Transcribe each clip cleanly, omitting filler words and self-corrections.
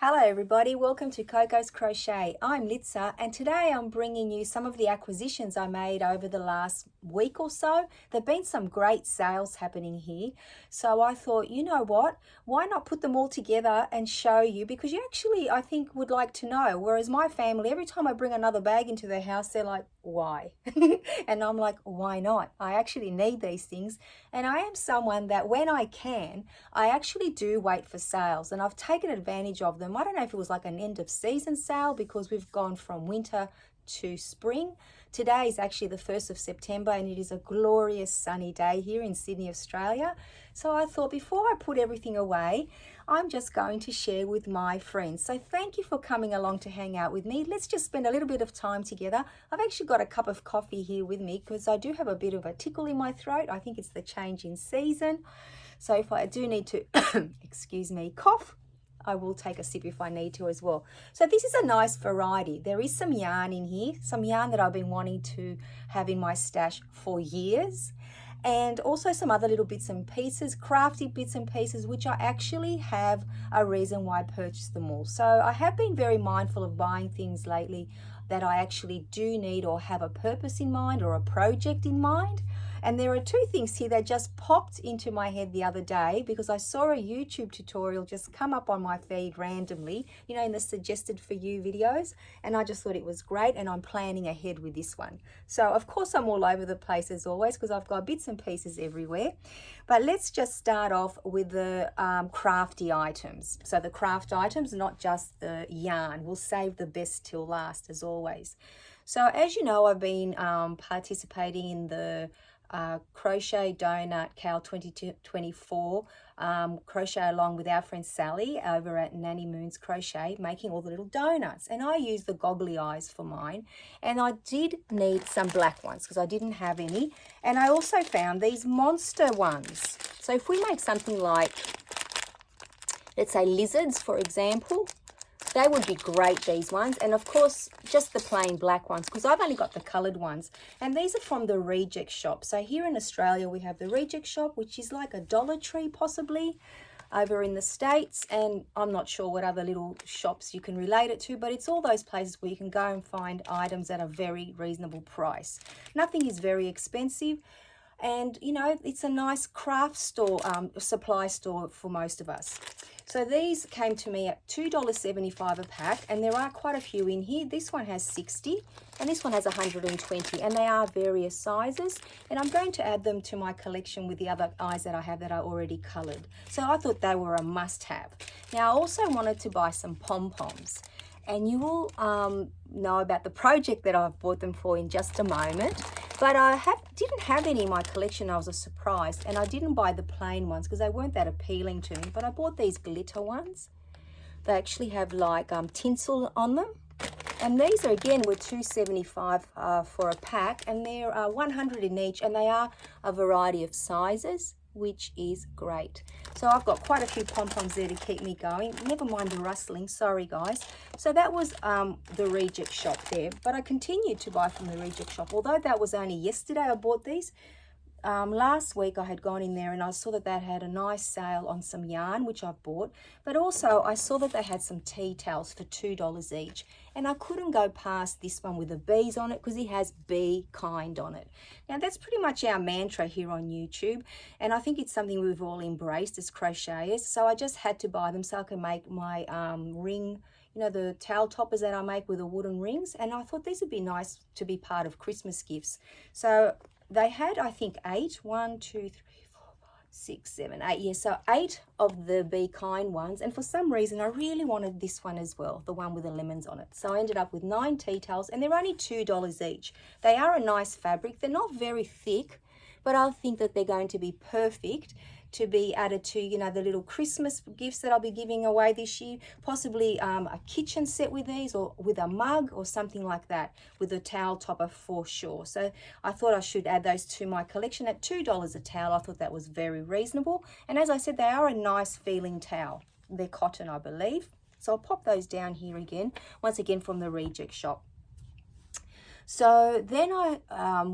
Hello everybody, welcome to Coco's Crochet. I'm Litsa and today I'm bringing you some of the acquisitions I made over the last week or so. There have been some great sales happening here. So I thought, you know what, why not put them all together and show you, because you actually, I think, would like to know. Whereas my family, every time I bring another bag into their house, they're like, why? And I'm like, why not? I actually need these things. And I am someone that when I can, I actually do wait for sales, and I've taken advantage of them. I don't know if it was like an end of season sale because we've gone from winter to spring. Today is actually the 1st of September and it is a glorious sunny day here in Sydney, Australia. So I thought before I put everything away, I'm just going to share with my friends. So thank you for coming along to hang out with me. Let's just spend a little bit of time together. I've actually got a cup of coffee here with me because I do have a bit of a tickle in my throat. I think it's the change in season. So if I do need to, excuse me, cough, I will take a sip if I need to as well. So this is a nice variety. There is some yarn in here, some yarn that I've been wanting to have in my stash for years. And also some other little bits and pieces, crafty bits and pieces, which I actually have a reason why I purchased them all. So I have been very mindful of buying things lately that I actually do need or have a purpose in mind or a project in mind. And there are two things here that just popped into my head the other day because I saw a YouTube tutorial just come up on my feed randomly, you know, in the suggested for you videos. And I just thought it was great and I'm planning ahead with this one. So of course I'm all over the place as always because I've got bits and pieces everywhere. But let's just start off with the crafty items. So the craft items, not just the yarn. We'll save the best till last as always. So as you know, I've been participating in the Crochet Donut Cal 2024 crochet along with our friend Sally over at Nanny Moon's Crochet, making all the little donuts. And I use the goggly eyes for mine, and I did need some black ones because I didn't have any. And I also found these monster ones. So if we make something like, let's say lizards for example, they would be great, these ones. And of course, just the plain black ones, because I've only got the coloured ones. And these are from the Reject Shop. So here in Australia, we have the Reject Shop, which is like a Dollar Tree possibly over in the States. And I'm not sure what other little shops you can relate it to, but it's all those places where you can go and find items at a very reasonable price. Nothing is very expensive. And, you know, it's a nice craft store, supply store for most of us. So these came to me at $2.75 a pack, and there are quite a few in here. This one has 60 and this one has 120, and they are various sizes. And I'm going to add them to my collection with the other eyes that I have that are already coloured. So I thought they were a must-have. Now I also wanted to buy some pom-poms. And you will know about the project that I've bought them for in just a moment. But I didn't have any in my collection. I was surprised. And I didn't buy the plain ones because they weren't that appealing to me. But I bought these glitter ones. They actually have like tinsel on them. And these are, again, were $2.75 for a pack. And they're 100 in each. And they are a variety of sizes, which is great. So I've got quite a few pom-poms there to keep me going. Never mind the rustling, sorry guys. So that was the Reject Shop there, but I continued to buy from the Reject Shop. Although that was only yesterday I bought these. Last week I had gone in there and I saw that they had a nice sale on some yarn, which I've bought, but also I saw that they had some tea towels for $2 each, and I couldn't go past this one with the bees on it because it has Be Kind on it. Now that's pretty much our mantra here on YouTube, and I think it's something we've all embraced as crocheters, so I just had to buy them so I can make my ring, you know, the towel toppers that I make with the wooden rings, and I thought these would be nice to be part of Christmas gifts. So they had, I think, 8. 1, 2, 3, 4, 5, 6, 7, 8. Yeah, so 8 of the Be Kind ones. And for some reason, I really wanted this one as well, the one with the lemons on it. So I ended up with 9 tea towels, and they're only $2 each. They are a nice fabric. They're not very thick, but I think that they're going to be perfect to be added to, you know, the little Christmas gifts that I'll be giving away this year. Possibly a kitchen set with these, or with a mug or something like that, with a towel topper for sure. So I thought I should add those to my collection at $2 a towel. I thought that was very reasonable. And as I said, they are a nice feeling towel. They're cotton, I believe. So I'll pop those down here again, once again from the Reject Shop. So then I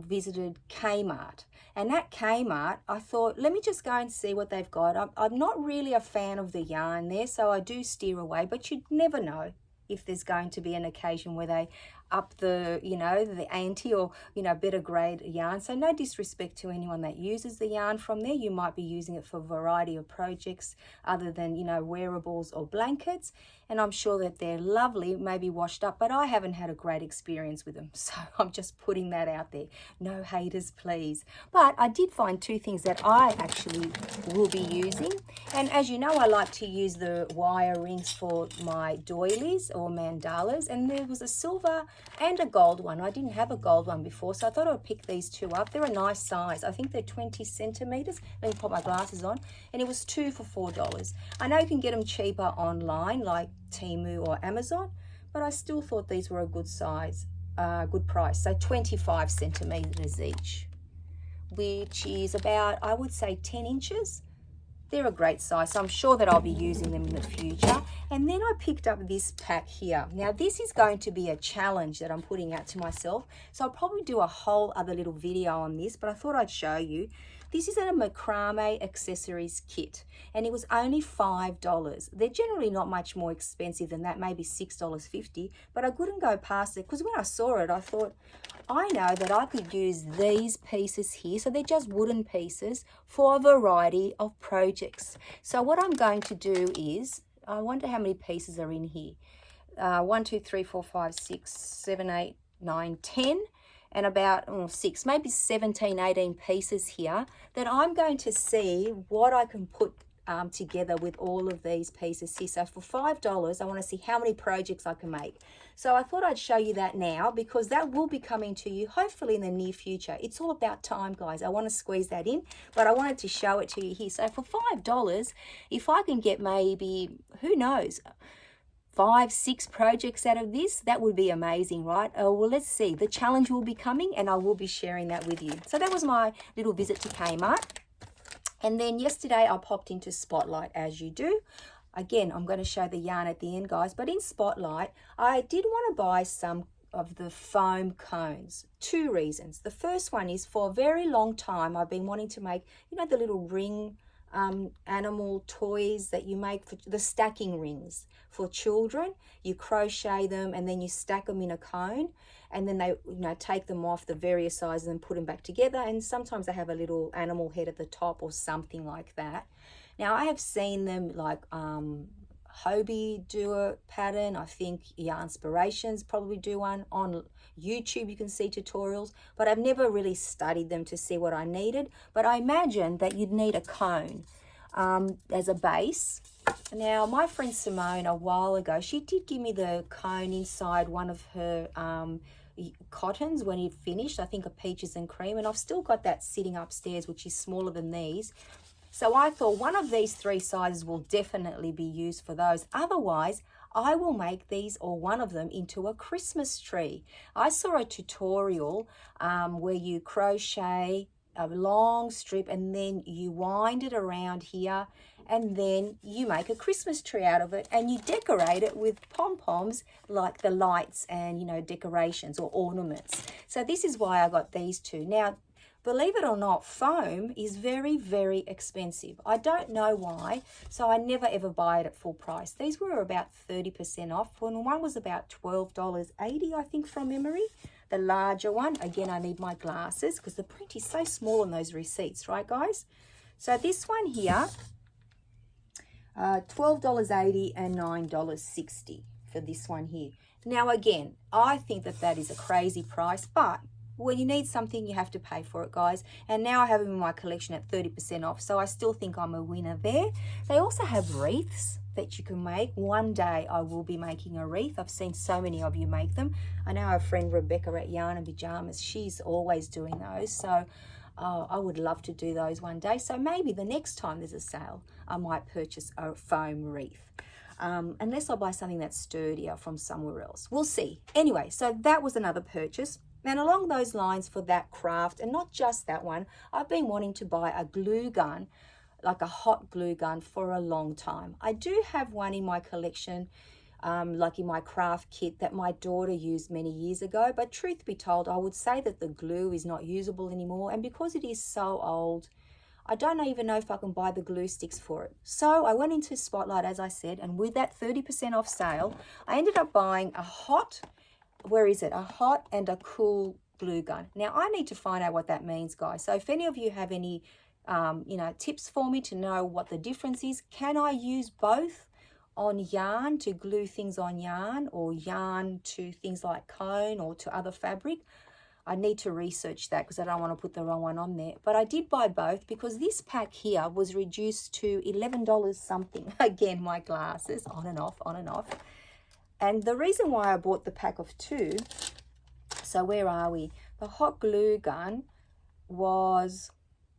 visited Kmart. And at Kmart, I thought, let me just go and see what they've got. I'm not really a fan of the yarn there, so I do steer away, but you'd never know if there's going to be an occasion where they up the, the ante, or, better grade yarn. So no disrespect to anyone that uses the yarn from there. You might be using it for a variety of projects other than, wearables or blankets. And I'm sure that they're lovely, maybe washed up, but I haven't had a great experience with them. So I'm just putting that out there. No haters, please. But I did find two things that I actually will be using. And as you know, I like to use the wire rings for my doilies or mandalas. And there was a silver and a gold one. I didn't have a gold one before, so I thought I'd pick these two up. They're a nice size. I think they're 20 centimeters. Let me put my glasses on. And it was 2 for $4. I know you can get them cheaper online, like Temu or Amazon, but I still thought these were a good size, good price. So 25 centimeters each, which is about, I would say, 10 inches. They're a great size, so I'm sure that I'll be using them in the future. And then I picked up this pack here. Now, this is going to be a challenge that I'm putting out to myself, so I'll probably do a whole other little video on this, but I thought I'd show you. This is a macrame accessories kit, and it was only $5. They're generally not much more expensive than that, maybe $6.50, but I couldn't go past it because when I saw it, I thought, I know that I could use these pieces here, so they're just wooden pieces, for a variety of projects. So what I'm going to do is, I wonder how many pieces are in here. 1, 2, 3, 4, 5, 6, 7, 8, 9, 10. And about 6, maybe 17, 18 pieces here that I'm going to see what I can put together with all of these pieces here. So for $5, I want to see how many projects I can make. So I thought I'd show you that now, because that will be coming to you hopefully in the near future. It's all about time, guys. I want to squeeze that in, but I wanted to show it to you here. So for $5, if I can get maybe, who knows, 5, 6 projects out of this, that would be amazing, right? Oh, well, let's see. The challenge will be coming, and I will be sharing that with you. So that was my little visit to Kmart. And then yesterday I popped into Spotlight, as you do. Again, I'm going to show the yarn at the end, guys. But in Spotlight, I did want to buy some of the foam cones. 2 reasons. The first one is, for a very long time, I've been wanting to make, the little ring animal toys that you make, for the stacking rings for children. You crochet them and then you stack them in a cone, and then they take them off the various sizes and put them back together, and sometimes they have a little animal head at the top or something like that. Now I have seen them like Hobie do a pattern. I think Yarnspirations probably do one. On YouTube you can see tutorials, but I've never really studied them to see what I needed. But I imagine that you'd need a cone as a base. Now my friend Simone, a while ago, she did give me the cone inside one of her cottons when it finished, I think a peaches and cream, and I've still got that sitting upstairs, which is smaller than these. So I thought one of these 3 sizes will definitely be used for those. Otherwise, I will make these, or one of them, into a Christmas tree. I saw a tutorial where you crochet a long strip and then you wind it around here, and then you make a Christmas tree out of it, and you decorate it with pom-poms like the lights and, decorations or ornaments. So this is why I got these 2. Now, believe it or not, foam is very, very expensive. I don't know why, so I never ever buy it at full price. These were about 30% off, and one was about $12.80, I think, from memory. The larger one, again, I need my glasses because the print is so small on those receipts, right, guys? So this one here, $12.80 and $9.60 for this one here. Now, again, I think that is a crazy price, but when you need something, you have to pay for it, guys. And now I have them in my collection at 30% off, so I still think I'm a winner there. They also have wreaths that you can make. One day I will be making a wreath. I've seen so many of you make them. I know our friend Rebecca at Yarn and Pajamas, she's always doing those, so I would love to do those one day. So maybe the next time there's a sale, I might purchase a foam wreath. Unless I buy something that's sturdier from somewhere else. We'll see. Anyway, so that was another purchase. And along those lines, for that craft, and not just that one, I've been wanting to buy a glue gun, like a hot glue gun, for a long time. I do have one in my collection. like in my craft kit that my daughter used many years ago. But truth be told, I would say that the glue is not usable anymore. And because it is so old, I don't even know if I can buy the glue sticks for it. So I went into Spotlight, as I said, and with that 30% off sale, I ended up buying a hot, a hot and a cool glue gun. Now I need to find out what that means, guys. So if any of you have any tips for me to know what the difference is, can I use both on yarn to glue things on yarn, or yarn to things like cone or to other fabric? I need to research that because I don't want to put the wrong one on there. But I did buy both because this pack here was reduced to $11 something. Again, my glasses, on and off, on and off. And the reason why I bought the pack of 2, so where are we? The hot glue gun was,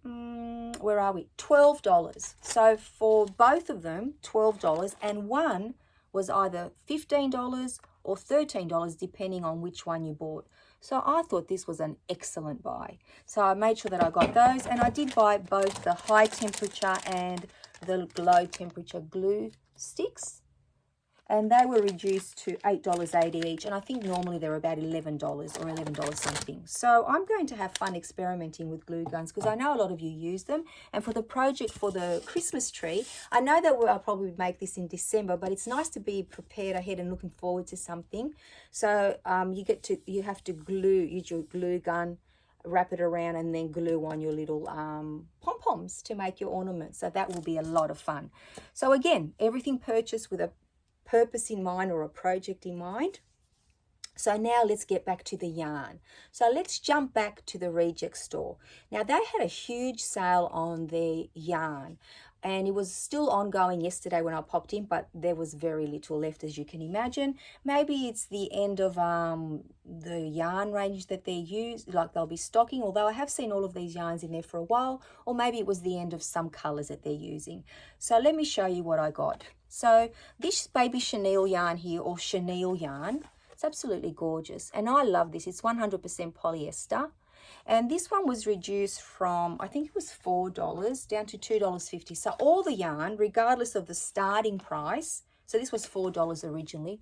$12. So for both of them, $12, and one was either $15 or $13, depending on which one you bought. So I thought this was an excellent buy. So I made sure that I got those, and I did buy both the high temperature and the low temperature glue sticks. And they were reduced to $8.80 each. And I think normally they're about $11 or $11 something. So I'm going to have fun experimenting with glue guns because I know a lot of you use them. And for the project for the Christmas tree, I know that I'll probably make this in December, but it's nice to be prepared ahead and looking forward to something. So you have to use your glue gun, wrap it around, and then glue on your little pom-poms to make your ornaments. So that will be a lot of fun. So again, everything purchased with a purpose in mind or a project in mind. So now let's get back to the yarn. So let's jump back to the Reject store. Now they had a huge sale on their yarn, and it was still ongoing yesterday when I popped in, but there was very little left, as you can imagine. Maybe it's the end of the yarn range that they use, like they'll be stocking, although I have seen all of these yarns in there for a while, or maybe it was the end of some colors that they're using. So let me show you what I got. So this baby chenille yarn here, or chenille yarn, it's absolutely gorgeous. And I love this. It's 100% polyester. And this one was reduced from, I think it was $4 down to $2.50. So all the yarn, regardless of the starting price, so this was $4 originally,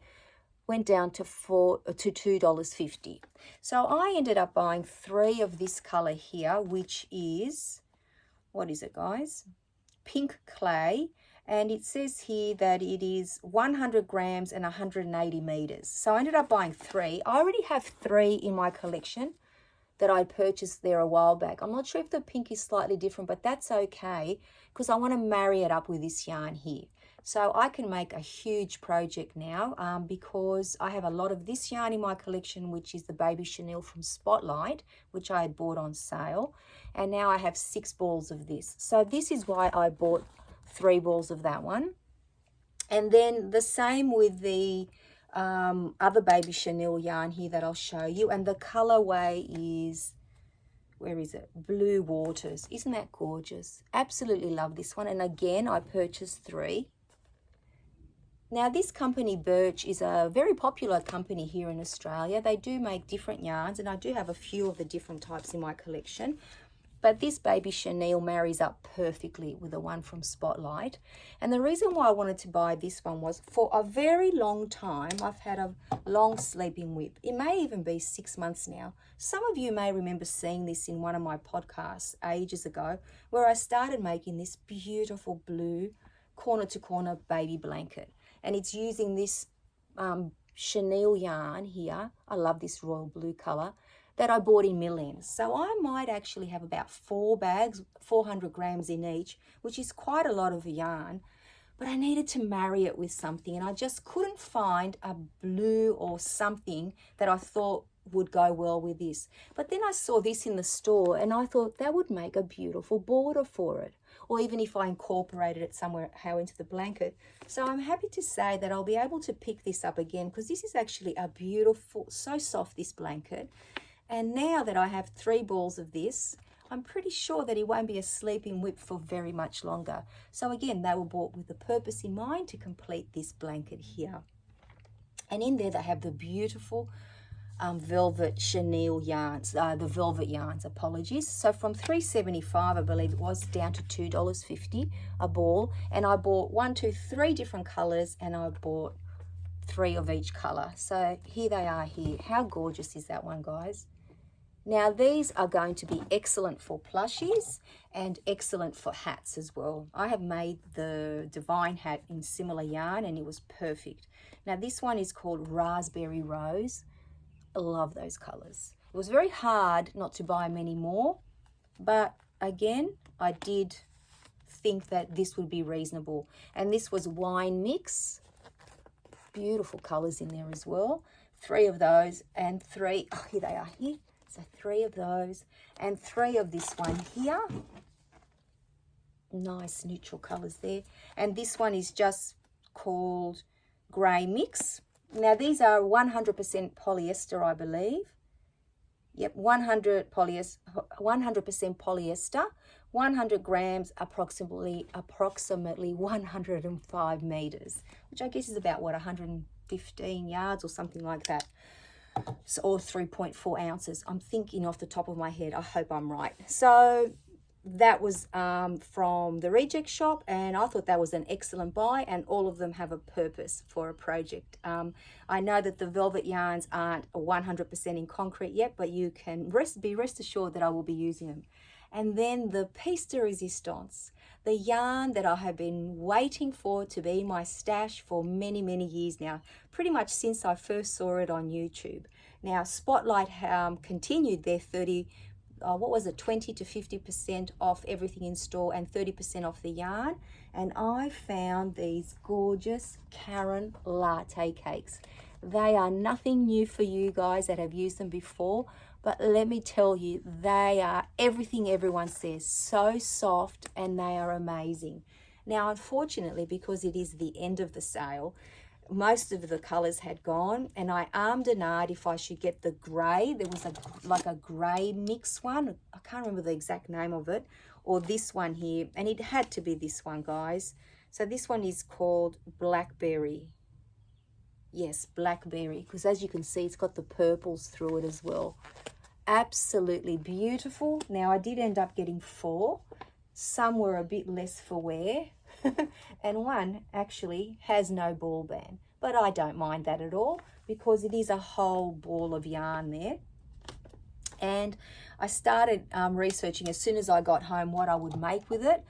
went down to $2.50. So I ended up buying 3 of this color here, which is, what is it, guys? Pink clay. And it says here that it is 100 grams and 180 meters. So I ended up buying 3. I already have 3 in my collection that I purchased there a while back. I'm not sure if the pink is slightly different, but that's okay because I want to marry it up with this yarn here. So I can make a huge project now because I have a lot of this yarn in my collection, which is the baby chenille from Spotlight, which I had bought on sale. And now I have 6 balls of this. So this is why I bought 3 balls of that one. And then the same with the other baby chenille yarn here that I'll show you, and the colorway is, where is it? Blue Waters. Isn't that gorgeous? Absolutely love this one. And again, I purchased 3. Now this company, Birch, is a very popular company here in Australia. They do make different yarns, and I do have a few of the different types in my collection. But this baby chenille marries up perfectly with the one from Spotlight. And the reason why I wanted to buy this one was, for a very long time, I've had a long sleeping whip. It may even be 6 months now. Some of you may remember seeing this in one of my podcasts ages ago, where I started making this beautiful blue corner-to-corner baby blanket. And it's using this chenille yarn here. I love this royal blue color that I bought in Millens. So I might actually have about 4 bags, 400 grams in each, which is quite a lot of yarn, but I needed to marry it with something, and I just couldn't find a blue or something that I thought would go well with this. But then I saw this in the store, and I thought that would make a beautiful border for it, or even if I incorporated it somewhere into the blanket. So I'm happy to say that I'll be able to pick this up again, because this is actually a beautiful, so soft, this blanket. And now that I have 3 balls of this, I'm pretty sure that it won't be a sleeping whip for very much longer. So again, they were bought with the purpose in mind to complete this blanket here. And in there they have the beautiful velvet chenille yarns, the velvet yarns, apologies. So from $3.75, I believe it was, down to $2.50 a ball. And I bought 3 different colors, and I bought 3 of each color. So here they are here. How gorgeous is that one, guys? Now these are going to be excellent for plushies and excellent for hats as well. I have made the Divine hat in similar yarn and it was perfect. Now this one is called Raspberry Rose. I love those colors. It was very hard not to buy many more, but again, I did think that this would be reasonable. And this was Wine Mix. Beautiful colors in there as well. 3 of those and 3, oh, here they are here. So 3 of those and 3 of this one here. Nice neutral colors there. And this one is just called Grey Mix. Now these are 100% polyester, I believe. Yep, 100% polyester, 100 grams, approximately 105 meters, which I guess is about what, 115 yards or something like that. So, or 3.4 ounces. I'm thinking off the top of my head. I hope I'm right. So that was from the Reject Shop, and I thought that was an excellent buy, and all of them have a purpose for a project. I know that the velvet yarns aren't 100% in concrete yet, but you can be rest assured that I will be using them. And then the piece de resistance, the yarn that I have been waiting for to be my stash for many, many years now, pretty much since I first saw it on YouTube. Now, Spotlight continued their 20 to 50% off everything in store and 30% off the yarn. And I found these gorgeous Caron Latte Cakes. They are nothing new for you guys that have used them before, but let me tell you, they are everything everyone says, so soft, and they are amazing. Now, unfortunately, because it is the end of the sale, most of the colors had gone, and I armed and ahed if I should get the gray. There was like a gray mix one. I can't remember the exact name of it, or this one here, and it had to be this one, guys. So this one is called Blackberry. Yes, Blackberry, because as you can see, it's got the purples through it as well. Absolutely beautiful. Now, I did end up getting 4. Some were a bit less for wear, and one actually has no ball band. But I don't mind that at all because it is a whole ball of yarn there. And I started researching as soon as I got home what I would make with it.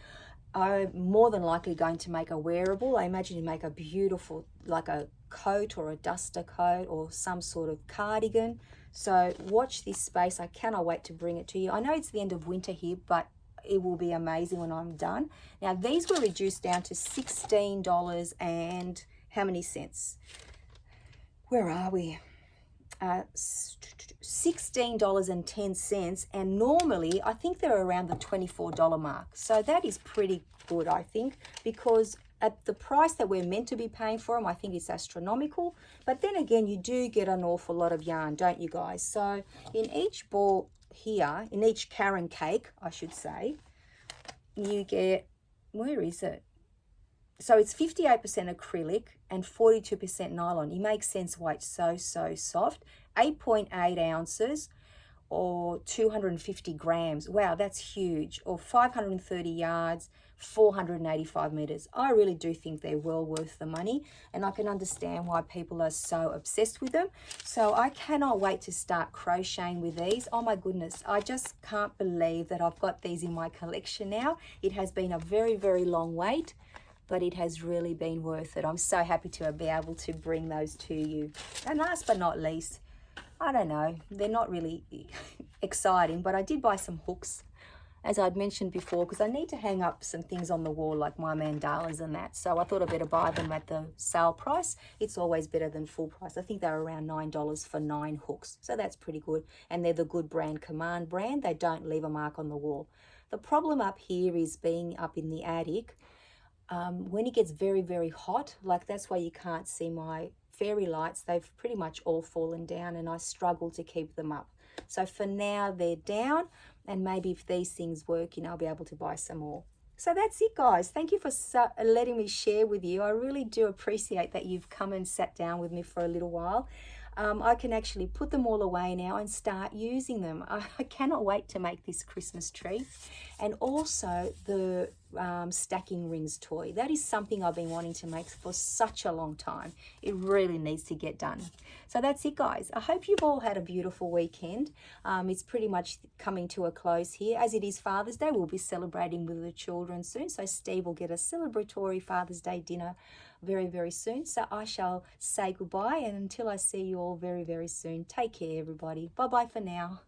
I'm more than likely going to make a wearable. I imagine you make a beautiful, like a coat or a duster coat or some sort of cardigan. So watch this space. I cannot wait to bring it to you. I know it's the end of winter here, but it will be amazing when I'm done. Now, these were reduced down to $16 and how many cents? Where are we? $16.10, and normally I think they're around the $24 mark. So that is pretty good, I think, because at the price that we're meant to be paying for them, I think it's astronomical. But then again, you do get an awful lot of yarn, don't you guys? So in each ball here, in each Caron cake, I should say, you get, where is it? So it's 58% acrylic and 42% nylon. It makes sense why it's so soft. 8.8 ounces or 250 grams. Wow, that's huge. Or 530 yards, 485 meters. I really do think they're well worth the money, and I can understand why people are so obsessed with them. So I cannot wait to start crocheting with these. Oh my goodness, I just can't believe that I've got these in my collection now. It has been a very, very long wait, but it has really been worth it. I'm so happy to be able to bring those to you. And last but not least, I don't know, they're not really exciting, but I did buy some hooks, as I'd mentioned before, because I need to hang up some things on the wall like my mandalas and that. So I thought I'd better buy them at the sale price. It's always better than full price. I think they're around $9 for 9 hooks. So that's pretty good. And they're the good brand, Command brand. They don't leave a mark on the wall. The problem up here is being up in the attic. When it gets very, very hot, like that's why you can't see my fairy lights. They've pretty much all fallen down and I struggle to keep them up. So for now, they're down, and maybe if these things work, I'll be able to buy some more. So that's it, guys. Thank you for letting me share with you. I really do appreciate that you've come and sat down with me for a little while. I can actually put them all away now and start using them. I cannot wait to make this Christmas tree. And also the stacking rings toy. That is something I've been wanting to make for such a long time. It really needs to get done. So that's it, guys. I hope you've all had a beautiful weekend. It's pretty much coming to a close here. As it is Father's Day, we'll be celebrating with the children soon. So Steve will get a celebratory Father's Day dinner very, very soon. So I shall say goodbye, and until I see you all very, very soon, take care, everybody. Bye-bye for now.